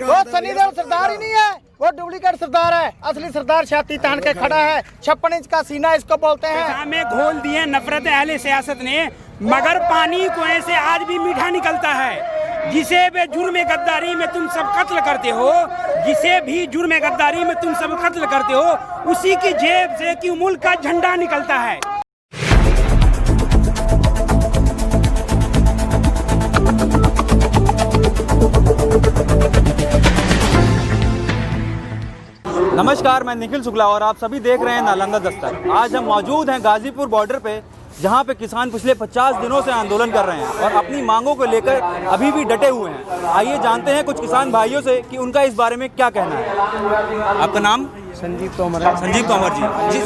वो सनी देओल सरदार ही नहीं है, वो डुप्लीकेट सरदार है। असली सरदार छाती तान के खड़ा है, 56 इंच का सीना इसको बोलते हैं। में घोल दिए नफरत अहले सियासत ने, मगर पानी कुएं से आज भी मीठा निकलता है। जिसे भी जुर्म गद्दारी में तुम सब कत्ल करते हो, जिसे भी जुर्म गद्दारी में तुम सब कत्ल करते हो, उसी की जेब से कि मुल्क का झंडा निकलता है। नमस्कार, मैं निखिल शुक्ला और आप सभी देख रहे हैं नालंदा दस्तक। आज हम मौजूद हैं गाजीपुर बॉर्डर पे, जहां पे किसान पिछले 50 दिनों से आंदोलन कर रहे हैं और अपनी मांगों को लेकर अभी भी डटे हुए हैं। आइए जानते हैं कुछ किसान भाइयों से कि उनका इस बारे में क्या कहना है। आपका नाम? संजीव तोमर है। संजीव तोमर जी,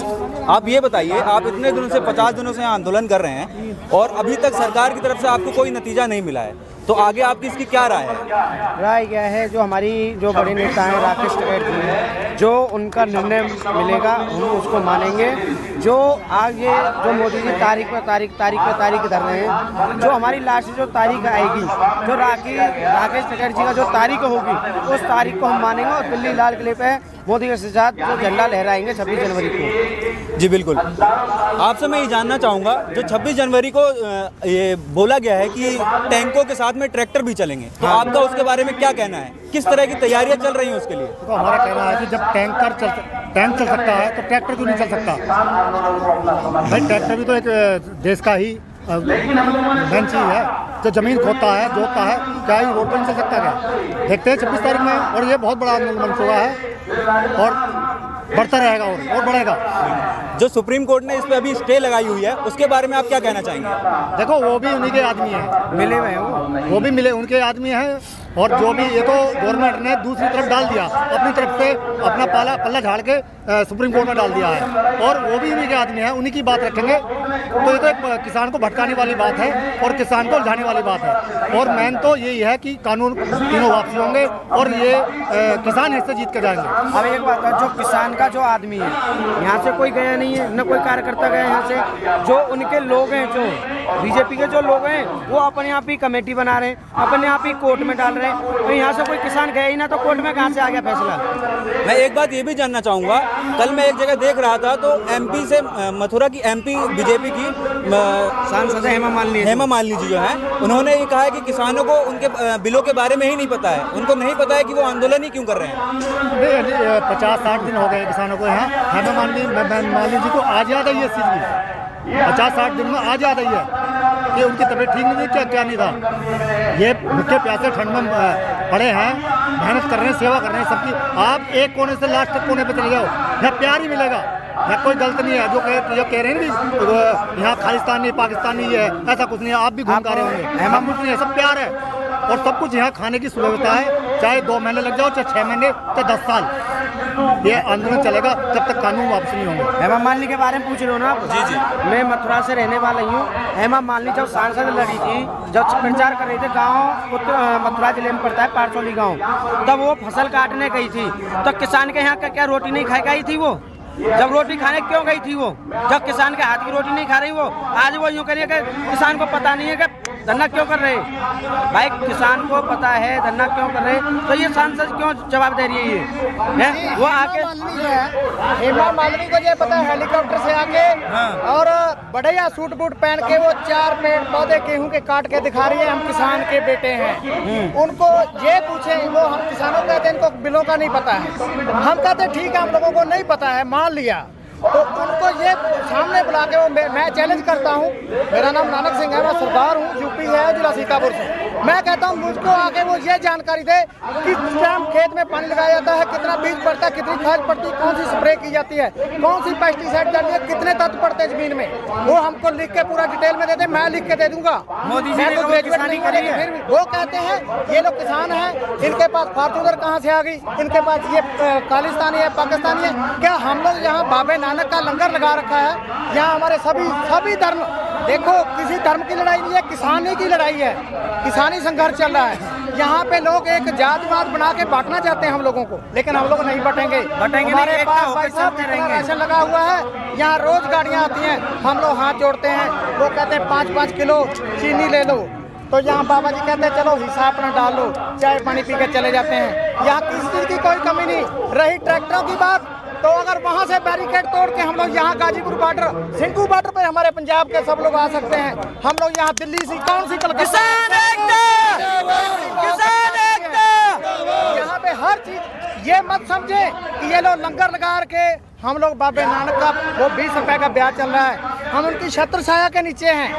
आप ये बताइए, आप इतने दिनों से 50 दिनों से आंदोलन कर रहे हैं और अभी तक सरकार की तरफ से आपको कोई नतीजा नहीं मिला है, तो आगे आपकी इसकी क्या राय है? राय क्या है, जो हमारी जो बड़े नेता हैं राकेश टिकैत जी, जो उनका निर्णय मिलेगा हम उसको मानेंगे। जो आगे जो मोदी जी तारीख पे तारीख धर रहे हैं, जो हमारी लास्ट जो तारीख आएगी, जो राकेश टिकैत जी का जो तारीख होगी, उस तारीख को हम मानेंगे और दिल्ली लाल किले पे मोदी के साथ जो झंडा लहराएंगे 26 जनवरी को। जी बिल्कुल। आपसे मैं ये जानना चाहूँगा, जो 26 जनवरी को ये बोला गया है कि टैंकों के साथ में ट्रैक्टर भी चलेंगे, तो आपका उसके बारे में क्या कहना है? किस तरह की तैयारियां चल रही हैं उसके लिए? तो हमारा कहना है कि जब टैंक चल सकता है तो ट्रैक्टर क्यों नहीं चल सकता? भाई ट्रैक्टर भी तो एक देश का ही मेन चीज़ है। जो जमीन खोदता है, जोतता है, क्या ही रोड पर नहीं चल सकता क्या? देखते हैं 26 तारीख में, और ये बहुत बड़ा आंदोलन हुआ है और बढ़ता रहेगा और बढ़ेगा। जो सुप्रीम कोर्ट ने इस पे अभी स्टे लगाई हुई है, उसके बारे में आप क्या कहना चाहेंगे? देखो, वो भी उन्हीं के आदमी हैं, मिले हुए हैं, वो भी मिले उनके आदमी हैं। और जो भी, ये तो गवर्नमेंट ने दूसरी तरफ डाल दिया, अपनी तरफ से अपना पल्ला झाड़ के सुप्रीम कोर्ट में डाल दिया है, और वो भी उन्हीं के आदमी हैं, उन्हीं की बात रखेंगे। तो ये तो एक किसान को भटकाने वाली बात है और किसान को उलझाने वाली बात है। और मेन तो यही है कि कानून तीनों वापसी होंगे और ये किसान इससे जीत के जाएंगे। अब एक बात है, जो किसान का जो आदमी है, यहाँ से कोई गया नहीं है, न कोई कार्यकर्ता गया यहाँ से। जो उनके लोग हैं, जो बीजेपी के जो लोग हैं, वो अपने आप ही कमेटी बना रहे हैं, अपने आप ही कोर्ट में डाल रहे हैं। तो यहाँ से कोई किसान गया ही ना, तो कोर्ट में कहाँ से आ गया फैसला? मैं एक बात ये भी जानना चाहूँगा, कल मैं एक जगह देख रहा था, तो एमपी से मथुरा की एमपी बीजेपी की सांसद हेमा मालिनी जी जो हैं, उन्होंने ये कहा है कि किसानों को उनके बिलों के बारे में ही नहीं पता है, उनको नहीं पता है कि वो आंदोलन ही क्यों कर रहे हैं। 50-60 दिन हो गए किसानों को यहाँ। हेमा मालिनी जी को आज याद आई है इस चीज़ की, 50-60 दिन में आज याद आई है कि उनकी तबीयत ठीक नहीं थी, क्या नहीं था। ये भूखे प्यासे ठंड में पड़े हैं, मेहनत कर रहे हैं, सेवा कर रहे हैं सबकी। आप एक कोने से लास्ट तक कोने पे चले जाओ, यहाँ प्यार ही मिलेगा, यहाँ कोई गलत नहीं है। जो कह रहे हैं कि यहाँ खालिस्तानी पाकिस्तानी है, ऐसा कुछ नहीं है। आप भी घूम कर रहे होंगे, हेमा कुछ नहीं है, सब प्यार है और सब कुछ यहाँ खाने की सुव्यवस्था है। चाहे 2 महीने लग जाओ, चाहे 6 महीने, चाहे 10 साल, ये आंदोलन चलेगा जब तक कानून वापस नहीं होंगे। हेमा मालिनी के बारे में पूछ रहे हो ना आप? जी। मैं मथुरा से रहने वाला ही हूँ। हेमा मालिनी जब सांसद लड़ी थी, जब प्रचार कर रही थी, गाँव मथुरा जिले में पड़ता है पारसौली गाँव, तब वो फसल काटने गई थी, तो किसान के यहाँ क्या रोटी नहीं खा गई थी? वो जब रोटी खाने क्यों गई थी? वो जब किसान के हाथ की रोटी नहीं खा रही, वो आज वो यूँ करिए कि किसान को पता नहीं है कि धरना क्यों कर रहे। भाई किसान को पता है धरना क्यों कर रहे, तो ये सांसद क्यों जवाब दे रही है ये? वो आके हेमा मालिनी को ये पता है, हेलीकॉप्टर से आके और बढ़िया सूट बूट पहन के वो 4 पेड़ पौधे गेहूं के काट के दिखा रही है, हम किसान के बेटे हैं। उनको ये पूछे, वो हम किसानों कहते हैं इनको बिलों का नहीं पता है। हम कहते ठीक है, हम लोगों को नहीं पता है, मान लिया। तो उनको ये सामने बुला के, वो मैं चैलेंज करता हूँ, मेरा नाम नानक सिंह है, मैं सरदार हूँ, यूपी है, जिला सीतापुर से। मैं कहता हूँ मुझको आके वो ये जानकारी दे कि टाइम खेत में पानी लगाया जाता है, कितना बीज पड़ता है, कितनी खाद पड़ती है, कौन सी स्प्रे की जाती है, कौन सी पेस्टिसाइड डालनी है, कितने तत्व पड़ते हैं जमीन में, वो हमको लिख के पूरा डिटेल में दे दे। मैं लिख के दे दूंगा। मोदी जी ने तो ग्रेजुएट नहीं करी है, फिर भी वो कहते हैं ये लोग किसान हैं, इनके पास फॉर्चूनर कहाँ से आ गई, इनके पास ये खालिस्तानी है, पाकिस्तानी है। क्या हम लोग यहाँ बाबे नानक का लंगर लगा रखा है? यहाँ हमारे सभी धर्म, देखो किसी धर्म की लड़ाई नहीं है, किसानी की लड़ाई है, किसानी संघर्ष चल रहा है। यहाँ पे लोग एक जातिवाद बना के बांटना चाहते हैं हम लोगों को, लेकिन हम लोग नहीं बटेंगे। हमारे पास भाई साहब राशन लगा हुआ है, यहाँ रोज गाड़ियाँ आती हैं, हम लोग हाथ जोड़ते हैं, वो कहते हैं 5-5 किलो चीनी ले लो, तो यहाँ बाबा जी कहते हैं चलो हिसाब अपना डाल लो, चाय पानी पी के चले जाते हैं। यहाँ किसी चीज़ की कोई कमी नहीं। रही ट्रैक्टरों की बात, तो अगर वहाँ से बैरिकेड तोड़ के हम लोग यहाँ गाजीपुर बॉर्डर, सिंघू बॉर्डर पे हमारे पंजाब के सब लोग आ सकते हैं। हम लोग यहाँ दिल्ली से कौन सी यहाँ पे हर चीज, ये मत समझे कि ये लोग लंगर लगा के हम लोग बाबे नानक का वो 20 रुपए का ब्याज चल रहा है, हम उनकी छत्र छाया के नीचे हैं।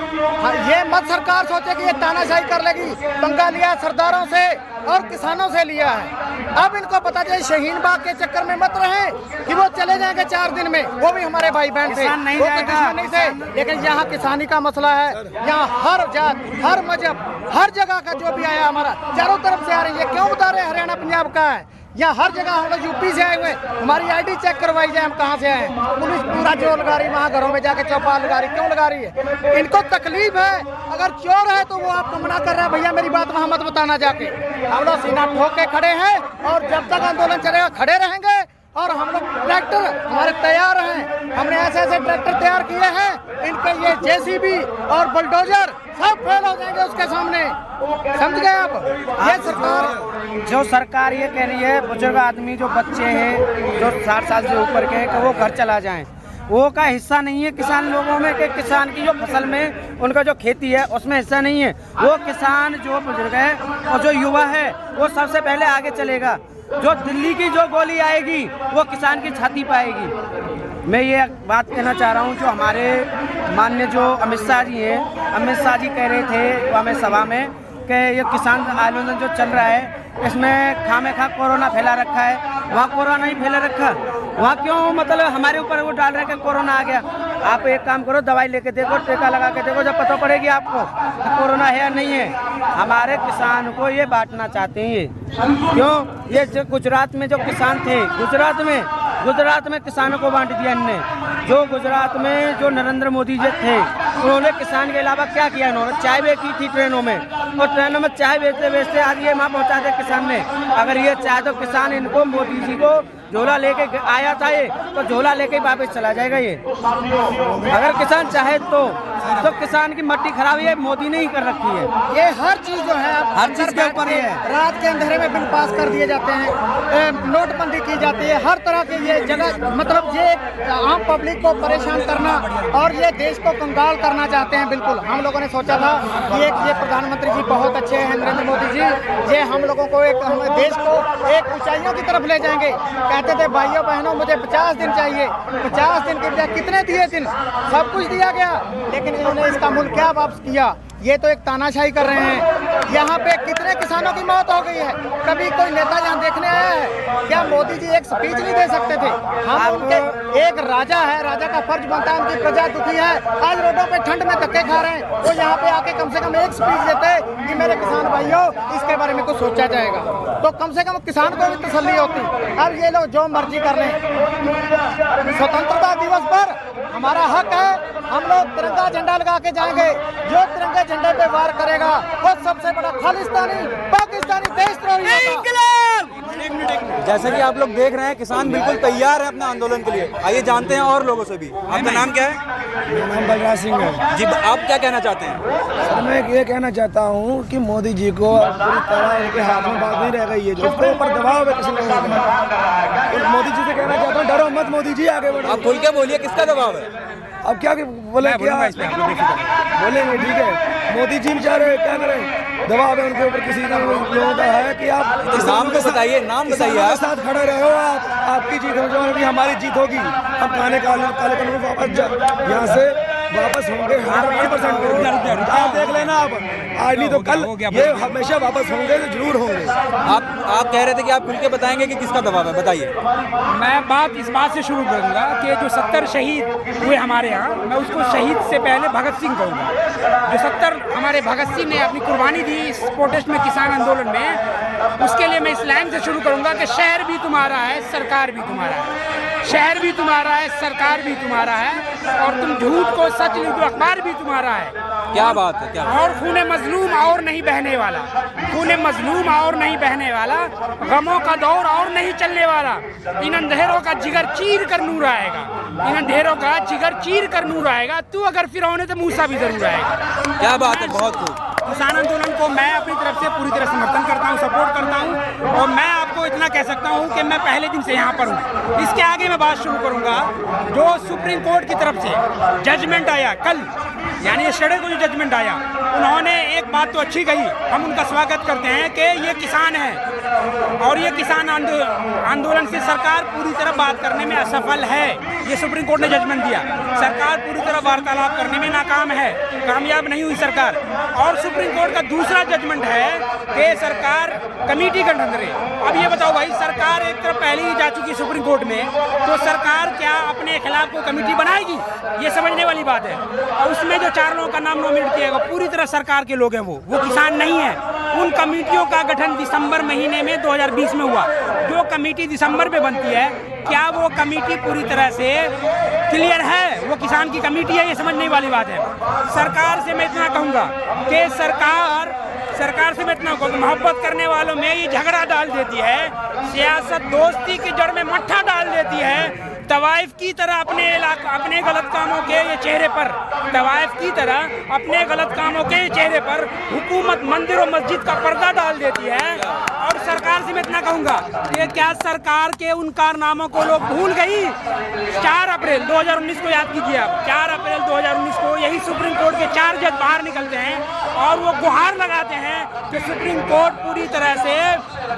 ये मत सरकार सोचे कि ये तानाशाही कर लेगी। पंगा लिया सरदारों से और किसानों से लिया है। अब इनको पता चले शहीन बाग के चक्कर में मत रहे कि वो चले जाएंगे 4 दिन में, वो भी हमारे भाई बहन थे, वो दुश्मन नहीं थे। लेकिन यहाँ किसानी का मसला है। यहाँ हर जात, हर मजहब, हर जगह का जो भी आया हमारा चारों तरफ से आ रही है। क्यों बता रहे हरियाणा पंजाब का है? यहाँ हर जगह हम लोग यूपी से आए हुए हैं। हमारी आईडी चेक करवाई जाए हम कहाँ से आए हैं। पुलिस पूरा जोर लगा रही, वहाँ घरों में जाके चौपाल लगा रही। क्यों लगा रही है? इनको तकलीफ है। अगर चोर है तो वो आपको मना कर रहा है, भैया मेरी बात वहाँ मत बताना जाके। हम लोग सीना ठोक के खड़े हैं और जब तक आंदोलन चलेगा खड़े रहेंगे। और हम लोग ट्रैक्टर हमारे तैयार हैं। हमने ऐसे ऐसे ट्रैक्टर तैयार किए हैं, इनके ये जेसीबी और बुलडोजर सब फेल हो जाएंगे उसके सामने। समझ गए आप? ये सरकार ये कह रही है बुजुर्ग आदमी जो बच्चे हैं जो 60 साल से ऊपर के हैं कि वो घर चला जाएं। वो का हिस्सा नहीं है किसान लोगों में कि किसान की जो फसल में उनका जो खेती है उसमें हिस्सा नहीं है। वो किसान जो बुजुर्ग है और जो युवा है वो सबसे पहले आगे चलेगा। जो दिल्ली की जो गोली आएगी वो किसान की छाती पाएगी। मैं ये बात कहना चाह रहा हूँ, जो हमारे माननीय जो अमित शाह जी हैं, अमित शाह जी कह रहे थे हमें सभा में कि ये किसान आंदोलन जो चल रहा है इसमें खामेखा कोरोना फैला रखा है। वहाँ कोरोना नहीं फैला रखा, वहाँ क्यों मतलब हमारे ऊपर वो डाल रहे हैं कि कोरोना आ गया। आप एक काम करो, दवाई लेके देखो, टीका लगा के देखो, जब पता पड़ेगी आपको कि कोरोना है या नहीं है। हमारे किसान को ये बांटना चाहते हैं ये क्यों? ये जो गुजरात में जो किसान थे, गुजरात में किसानों को बांट दिया इनने। जो गुजरात में जो नरेंद्र मोदी जी थे उन्होंने किसान के अलावा क्या किया? इन्होंने चाय बेची थी ट्रेनों में, और ट्रेनों में चाय बेचते बेचते आज ये वहाँ पहुँचा दे किसान ने। अगर ये चाहे तो किसान इनको मोदी जी को झोला लेके आया था ये, तो झोला लेके वापस चला जाएगा ये। अगर किसान चाहे तो किसान की मट्टी खराब है मोदी ने ही कर रखी है। ये हर चीज जो है हर चीज के ऊपर ही है। रात के अंधेरे में बिल पास कर दिए जाते हैं, नोटबंदी की जाती है, हर तरह के ये जगह मतलब ये आम पब्लिक को परेशान करना और ये देश को कंगाल करना चाहते हैं। बिल्कुल हम लोगों ने सोचा था कि ये प्रधानमंत्री जी बहुत अच्छे हैं नरेंद्र मोदी जी, ये हम लोगों को हम देश को एक ऊंचाइयों की तरफ ले जाएंगे। कहते थे भाइयों बहनों मुझे 50 दिन चाहिए, 50 दिन के बजाय कितने दिए दिन? सब कुछ दिया गया, लेकिन इन्होंने इसका मूल्य क्या वापस किया? ये तो एक तानाशाही कर रहे हैं। यहाँ पे कितने किसानों की मौत हो गई है। कभी कोई नेता यहाँ देखने आया है क्या? मोदी जी एक स्पीच नहीं दे सकते थे? हम उनके एक राजा है, राजा का फर्ज बनता है, उनकी प्रजा दुखी है, आज रोडों पे ठंड में धक्के खा रहे हैं। वो यहाँ पे आके कम से कम एक स्पीच देते कि मेरे किसान भाइयों इसके बारे में कुछ सोचा जाएगा, तो कम से कम किसान को भी तसल्ली होती। अब ये लोग जो मर्जी कर रहे हैं। स्वतंत्रता दिवस पर हमारा हक है, हम लोग तिरंगा झंडा लगा के जाएंगे। जो तिरंगे झंडे पे वार करेगा वो सबसे बड़ा खालिस्तानी पाकिस्तानी देशद्रोही होगा। जैसे कि आप लोग देख रहे हैं किसान बिल्कुल तैयार है अपने आंदोलन के लिए। आइए जानते हैं और लोगों से भी। आपका नाम क्या है? मेरा नाम बलराज सिंह है। जी, आप क्या कहना चाहते हैं? सर मैं ये कहना चाहता हूँ कि मोदी जी को पूरी तरह उनके हाथ में बात नहीं रह गई है, जो उसके ऊपर दबाव है किसी लोगों का। मोदी जी से कहना चाहता हूँ डरो मत, मोदी जी आगे बढ़ो। आप खुल के बोलिए, किसका दबाव है? अब क्या बोले, क्या बोलेंगे? ठीक है, मोदी जी बेचारे क्या करें, दबाव है उनके ऊपर किसी लोगों का है कि आप नाम तो बताइए, नाम बताइए। आप साथ खड़े रहो, आप आपकी जीत होगी, हमारी जीत होगी। हम काले कानून वापस यहाँ से वापस होंगे 100%। आप देख लेना, आप आज नहीं तो कल ये हमेशा वापस होंगे, तो जरूर होंगे। आप कह रहे थे कि आप खुल के बताएंगे कि किसका दबाव है, बताइए। मैं बात इस बात से शुरू करूंगा कि जो 70 शहीद हुए हमारे यहाँ, मैं उसको शहीद से पहले भगत सिंह कहूँगा। जो 70 हमारे भगत सिंह ने अपनी कुर्बानी दी इस प्रोटेस्ट में, किसान आंदोलन में, उसके लिए मैं इस लाइन से शुरू करूंगा कि शहर भी तुम्हारा है, सरकार भी तुम्हारा है। शहर भी तुम्हारा है, सरकार भी तुम्हारा है, और तुम झूठ को सच लिख दो, अखबार भी तुम्हारा है। क्या बात है, क्या? और खूने मजलूम और नहीं बहने वाला, खूने मजलूम और नहीं बहने वाला, गमों का दौर और नहीं चलने वाला। इन अंधेरों का जिगर चीर कर नूर आएगा, इन अंधेरों का जिगर चीर कर नूर आएगा। तू अगर फिरौन है तो मूसा भी जरूर आएगा। क्या बात है, बहुत खूब। किसान आंदोलन को मैं अपनी तरफ से पूरी तरह समर्थन करता हूँ, सपोर्ट करता हूँ। और मैं आपको इतना कह सकता हूँ कि मैं पहले दिन से यहाँ पर हूँ। इसके आगे मैं बात शुरू करूँगा। जो सुप्रीम कोर्ट की तरफ से जजमेंट आया कल, यानी येस्टरडे को जो जजमेंट आया, उन्होंने एक बात तो अच्छी कही, हम उनका स्वागत करते हैं कि ये किसान है और ये किसान आंदोलन से सरकार पूरी तरह बात करने में असफल है। ये सुप्रीम कोर्ट ने जजमेंट दिया, सरकार पूरी तरह वार्तालाप करने में नाकाम है, कामयाब नहीं हुई सरकार। और सुप्रीम कोर्ट का दूसरा जजमेंट है कि सरकार कमेटी गठन करे। अब ये बताओ भाई, सरकार एक तरफ पहले ही जा चुकी सुप्रीम कोर्ट में, तो सरकार क्या अपने खिलाफ कोई कमेटी बनाएगी? ये समझने वाली बात है। और उसमें जो 4 लोगों का नाम नॉमिनेट किया गया पूरी तरह सरकार के लोग हैं, वो किसान नहीं है। उन कमेटियों का गठन दिसंबर महीने में 2020 में हुआ। जो कमेटी दिसंबर में बनती है, क्या वो कमेटी पूरी तरह से क्लियर है? वो किसान की कमेटी है, ये समझने वाली बात है। सरकार से मैं इतना कहूँगा कि सरकार से मैं इतना कहूँगा, मोहब्बत करने वालों में ये झगड़ा डाल देती है, सियासत दोस्ती की जड़ में मट्ठा डाल देती है। तवाइफ की तरह अपने गलत कामों के ये चेहरे पर, तवाइफ की तरह अपने गलत कामों के चेहरे पर हुकूमत मंदिर और मस्जिद का पर्दा डाल देती है। और सरकार से मैं इतना कहूँगा कि क्या सरकार के उन कारनामों को लोग भूल गई? 4 अप्रैल 2019 को याद कीजिए आप, 4 अप्रैल 2019 को यही सुप्रीम कोर्ट के 4 जज बाहर निकलते हैं और वो गुहार लगाते हैं कि सुप्रीम कोर्ट पूरी तरह से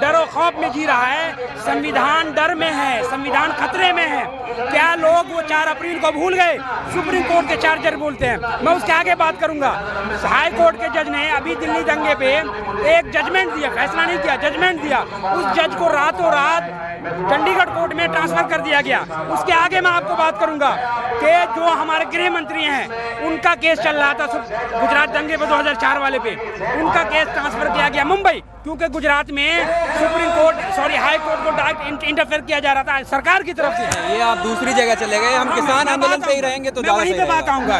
डरो खौफ में जी रहा है, संविधान डर में है, संविधान खतरे में है। क्या लोग वो 4 अप्रैल को भूल गए? सुप्रीम कोर्ट के 4 जज बोलते हैं। मैं उसके आगे बात करूंगा। हाई कोर्ट के जज ने अभी दिल्ली दंगे पे एक जजमेंट दिया, फैसला नहीं किया, जजमेंट दिया। उस जज को रातों रात चंडीगढ़ कोर्ट में ट्रांसफर कर दिया गया। उसके आगे मैं आपको बात करूंगा कि जो हमारे गृह मंत्री हैं, उनका केस चल रहा था गुजरात दंगे पे 2004 वाले पे, उनका केस ट्रांसफर किया गया मुंबई, क्योंकि गुजरात में हाई कोर्ट को डायरेक्ट इंटरफेयर किया जा रहा था सरकार की तरफ से। ये आप दूसरी जगह चले गए, हम किसान आंदोलन पे ही रहेंगे तो वहीं पे बात आऊंगा।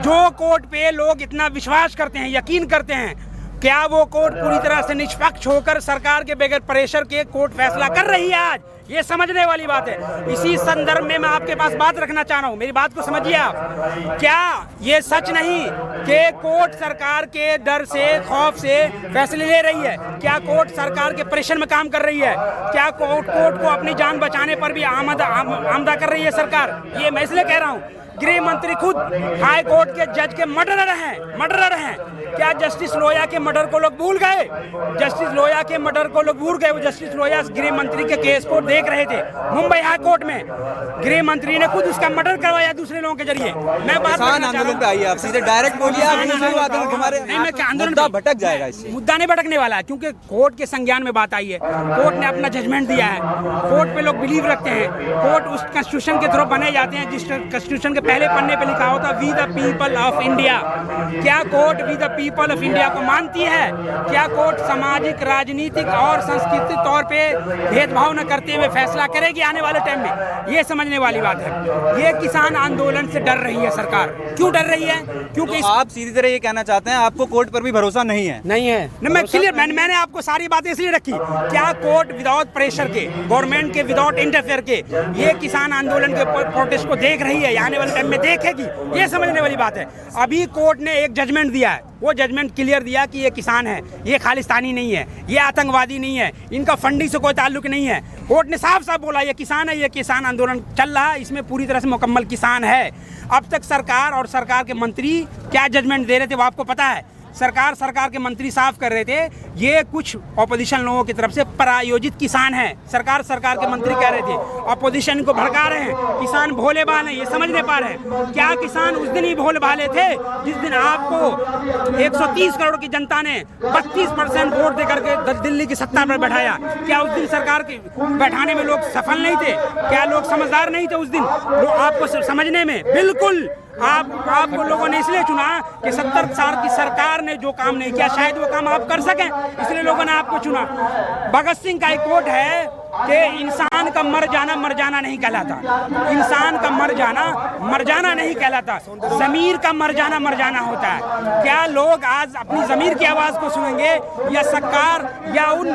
जो कोर्ट पे लोग इतना विश्वास करते हैं, यकीन करते हैं, क्या वो कोर्ट पूरी तरह से निष्पक्ष होकर सरकार के बगैर प्रेशर के कोर्ट फैसला कर रही है आज? ये समझने वाली बात है। इसी संदर्भ में मैं आपके पास बात रखना चाह रहा हूँ, मेरी बात को समझिए आप। क्या ये सच नहीं कि कोर्ट सरकार के डर से, खौफ से फैसले ले रही है? क्या कोर्ट सरकार के प्रेशर में काम कर रही है? क्या कोर्ट को अपनी जान बचाने पर भी आमदा कर रही है सरकार? ये मैं इसलिए कह रहा हूँ, गृह मंत्री खुद हाई कोर्ट के जज के मर्डरर हैं। क्या जस्टिस लोया के मर्डर को लोग भूल गए? जस्टिस लोया के मर्डर को लोग भूल गए? वो जस्टिस लोया गृह मंत्री के केस को देख रहे थे मुंबई हाई कोर्ट में। गृह मंत्री ने खुद उसका मर्डर करवाया दूसरे लोगों के जरिए। मैं बात आंदोलन पे आइए, आप सीधे डायरेक्ट बोलिए, मुद्दा भटक जाएगा। इससे मुद्दा नहीं भटकने वाला है, क्योंकि कोर्ट के संज्ञान में बात आई है, कोर्ट ने अपना जजमेंट दिया है। कोर्ट पे लोग बिलीव रखते हैं, कोर्ट उस कॉन्स्टिट्यूशन के थ्रू बने जाते हैं जिस कॉन्स्टिट्यूशन के पहले पन्ने पे लिखा होता we the people of India. क्या court we the people of India को मानती है? क्या कोर्ट सामाजिक, राजनीतिक और सांस्कृतिक तौर पे भेदभाव न करते हुए फैसला करेगी आने वाले टाइम में? ये समझने वाली बात है। ये किसान आंदोलन से डर रही है सरकार। क्यों डर रही है? क्योंकि तो आप सीधी तरह ये कहना चाहते हैं आपको कोर्ट पर भी भरोसा नहीं है? नहीं है। मैं क्लियर, मैंने आपको सारी बातें इसलिए रखी। क्या कोर्ट विदाउट प्रेशर के, गवर्नमेंट के विदाउट इंटरफेयर के ये किसान आंदोलन के प्रोटेस्ट को देख रही है? आने वाले टाइम में देखेगी, ये समझने वाली बात है। अभी कोर्ट ने एक जजमेंट दिया है, वो जजमेंट क्लियर दिया कि ये किसान है, ये खालिस्तानी नहीं है, ये आतंकवादी नहीं है, इनका फंडिंग से कोई ताल्लुक नहीं है। कोर्ट ने साफ साफ बोला ये किसान है, ये किसान आंदोलन चल रहा है, इसमें पूरी तरह से मुकम्मल किसान है। अब तक सरकार और सरकार के मंत्री क्या जजमेंट दे रहे थे वो आपको पता है। सरकार के मंत्री साफ कर रहे थे ये कुछ ऑपोजिशन लोगों की तरफ से प्रायोजित किसान है। सरकार के मंत्री कह रहे थे ऑपोजिशन को भड़का रहे हैं, किसान भोले भाले, ये समझ नहीं पा रहे हैं। क्या किसान उस दिन ही भोले भाले थे जिस दिन आपको 130 करोड़ की जनता ने 32% वोट देकर के दिल्ली की सत्ता पर बैठाया? क्या उस दिन सरकार के बैठाने में लोग सफल नहीं थे? क्या लोग समझदार नहीं थे उस दिन? आपको समझने में बिल्कुल आपको लोगों ने इसलिए चुना कि 70 साल की सरकार ने जो काम नहीं किया शायद वो काम आप कर सकें, इसलिए लोगों ने आपको चुना। भगत सिंह का एक कोट है कि इंसान का मर जाना नहीं कहलाता। इंसान का मर जाना नहीं कहलाता। ज़मीर का मर जाना होता है। क्या लोग आज अपनी ज़मीर की आवाज़ को सुनेंगे या सरकार या उन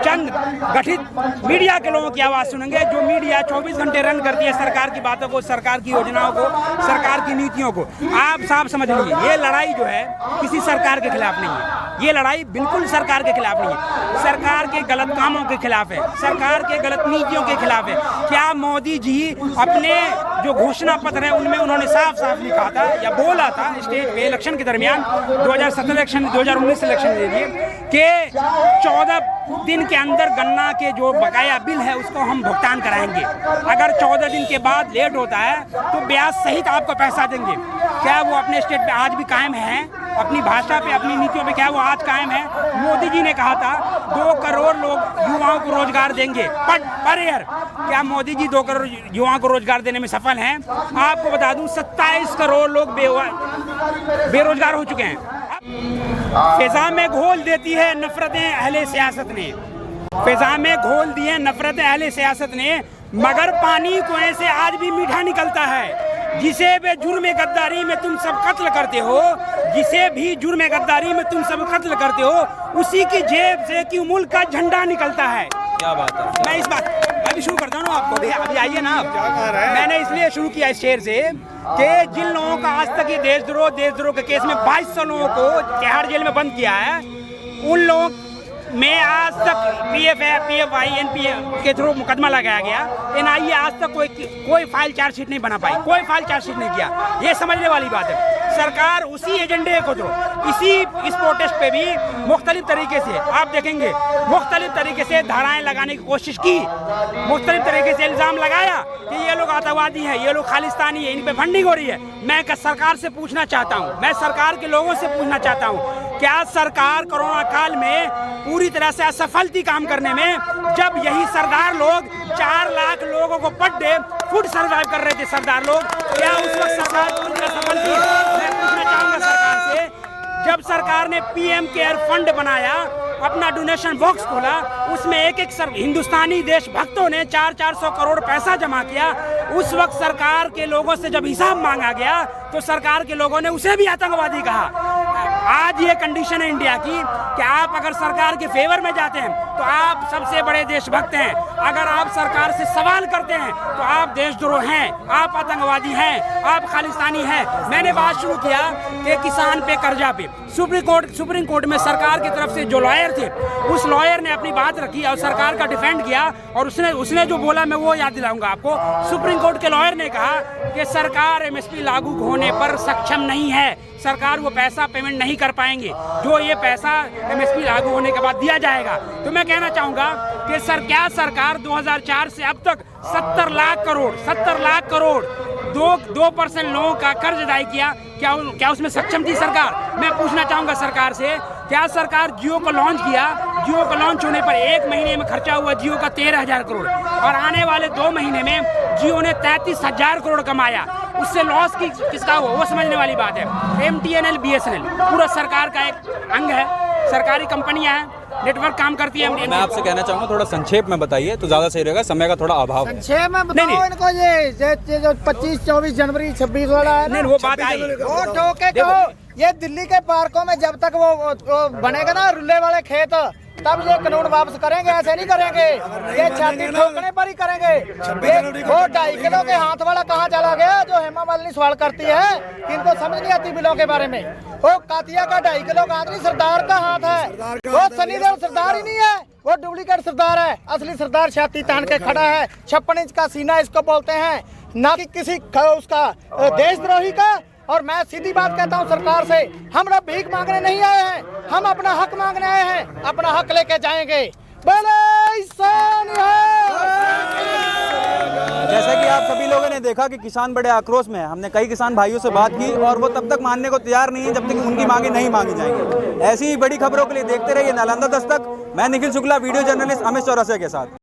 चंद गठित मीडिया के लोगों की आवाज़ सुनेंगे जो मीडिया 24 घंटे रन करती है सरकार की बातों को, सरकार की योजनाओं को, सरकार की नीतियों को। आप साफ समझ लीजिए, ये लड़ाई जो है किसी सरकार के खिलाफ नहीं है। ये लड़ाई बिल्कुल सरकार के खिलाफ नहीं है, सरकार के गलत कामों के खिलाफ है, सरकार के गलत नीतियों के खिलाफ है। क्या मोदी जी अपने जो घोषणा पत्र है उनमें उन्होंने साफ साफ लिखा था या बोला था स्टेज पे इलेक्शन के दरमियान 2017 इलेक्शन 2019 इलेक्शन के लिए कि 14 दिन के अंदर गन्ना के जो बकाया बिल है उसको हम भुगतान कराएंगे। अगर 14 दिन के बाद लेट होता है तो ब्याज सहित आपको पैसा देंगे। क्या वो अपने स्टेट पे आज भी कायम है? अपनी भाषा पे, अपनी नीतियों पे क्या वो आज कायम है? मोदी जी ने कहा था 2 करोड़ लोग युवाओं को रोजगार देंगे पर ईयर। क्या मोदी जी 2 करोड़ युवाओं को रोजगार देने में सफल हैं? आपको बता दूं 27 करोड़ लोग बेरोजगार हो चुके हैं। फिजा में घोल देती है नफरतें अहले सियासत ने, फिजा में घोल दी है नफरतें अहले सियासत ने, मगर पानी कुएं से आज भी मीठा निकलता है। जिसे भी जुर्म गद्दारी में तुम सब कत्ल करते हो, जिसे भी जुर्म गद्दारी में तुम सब कत्ल करते हो, उसी की जेब से कि मुल्क का झंडा निकलता है। क्या बात है। मैं इस बात अभी शुरू करता हूँ आपको, अभी आइए ना आप। मैंने इसलिए शुरू किया इस शेर से कि जिन लोगों का आज तक ये देशद्रोह के केस में 2200 लोगों को तिहाड़ जेल में बंद किया है, उन लोगों में आज तक PFI NPA के थ्रू मुकदमा लगाया गया। NIA आज तक कोई फाइल चार्जशीट नहीं बना पाई, कोई फाइल चार्जशीट नहीं किया। ये समझने वाली बात है। सरकार उसी एजेंडे को थ्रू इस प्रोटेस्ट पे भी मुख्तलिफ तरीके से आप देखेंगे, मुख्तलिफ तरीके से धाराएं लगाने की कोशिश की, मुख्तलिफ तरीके से इल्ज़ाम लगाया कि ये लोग आतंकवादी हैं, ये लोग खालिस्तानी है, इन पे फंडिंग हो रही है। मैं सरकार से पूछना चाहता हूँ, मैं सरकार के लोगों से पूछना चाहता हूँ, क्या सरकार कोरोना काल में पूरी तरह से असफल थी काम करने में? जब यही सरदार लोग 4 लाख लोगों को पर डे फूड सर्वाइव कर रहे थे सरदार लोग, क्या उस वक्त सरकार पूरी तरह सफल थी? मैं पूछना चाहूँगा सरकार से, जब सरकार ने PM केयर फंड बनाया, अपना डोनेशन बॉक्स खोला, उसमें एक हिंदुस्तानी देशभक्तों ने 400 करोड़ पैसा जमा किया, उस वक्त सरकार के लोगों से जब हिसाब मांगा गया तो सरकार के लोगों ने उसे भी आतंकवादी कहा। आज ये कंडीशन है इंडिया की कि आप अगर सरकार के फेवर में जाते हैं तो आप सबसे बड़े देशभक्त हैं, अगर आप सरकार से सवाल करते हैं तो आप देशद्रोह हैं, आप आतंकवादी हैं, आप खालिस्तानी हैं। मैंने बात शुरू किया कि किसान पे कर्जा पे सुप्रीम कोर्ट में सरकार की तरफ से जो लॉयर थे, उस लॉयर ने अपनी बात रखी और सरकार का डिफेंड किया, और उसने जो बोला मैं वो याद दिलाऊंगा आपको। सुप्रीम कोर्ट के लॉयर ने कहा कि सरकार MSP लागू होने पर सक्षम नहीं है, सरकार वो पैसा पेमेंट नहीं कर पाएंगे जो ये पैसा MSP लागू होने के बाद दिया जाएगा। तो मैं कहना चाहूँगा कि क्या सरकार 2004 से अब तक 70 लाख करोड़ 2% लोगों का कर्ज अदाई किया, क्या उसमें सक्षम थी सरकार? मैं पूछना चाहूँगा सरकार से, क्या सरकार जियो को लॉन्च किया? जियो को लॉन्च होने पर 1 महीने में खर्चा हुआ जियो का 13,000 करोड़, और आने वाले 2 महीने में जियो ने 33,000 करोड़ कमाया। उससे लॉस किसका हुआ वो समझने वाली बात है। MTNL BSNL पूरा सरकार का एक अंग है, सरकारी कंपनियां हैं, नेटवर्क काम करती है। मैं आपसे कहना चाहूँगा थोड़ा संक्षेप में बताइए तो ज़्यादा सही रहेगा, समय का थोड़ा अभाव है। संक्षेप में बताओ इनको, ये जो 25-24 जनवरी 26 वाला है नहीं, वो बात आई, वो ठोके कहो, ये दिल्ली के पार्कों में जब तक वो बनेगा ना रुल्ले वाले खेत, तब ये कानून वापस करेंगे, ऐसे नहीं करेंगे, ये छाती ठोकने पर ही करेंगे। वो 2.5 किलो के हाथ वाला कहाँ चला गया जो हेमा मालिनी सवाल करती है कि इनको समझ नहीं आती बिलों के बारे में? वो कातिया का 2.5 किलो का हाथ नहीं, सरदार का हाथ है। वो सनी देओल सरदार ही नहीं है, वो डुप्लीकेट सरदार है। असली सरदार छाती तान के खड़ा है, 56 इंच का सीना इसको बोलते हैं, ना कि किसी उसका देशद्रोही का। और मैं सीधी बात कहता हूं सरकार से, हम लोग भीख मांगने नहीं आए हैं, हम अपना हक मांगने आए हैं, अपना हक लेके जाएंगे। जैसा कि आप सभी लोगों ने देखा कि किसान बड़े आक्रोश में है। हमने कई किसान भाइयों से बात की और वो तब तक मानने को तैयार नहीं है जब तक उनकी मांगे नहीं मांगी जाएंगी। ऐसी ही बड़ी खबरों के लिए देखते रहिए नालंदा दस्तक। मैं निखिल शुक्ला, वीडियो जर्नलिस्ट अमित चौरसिया के साथ।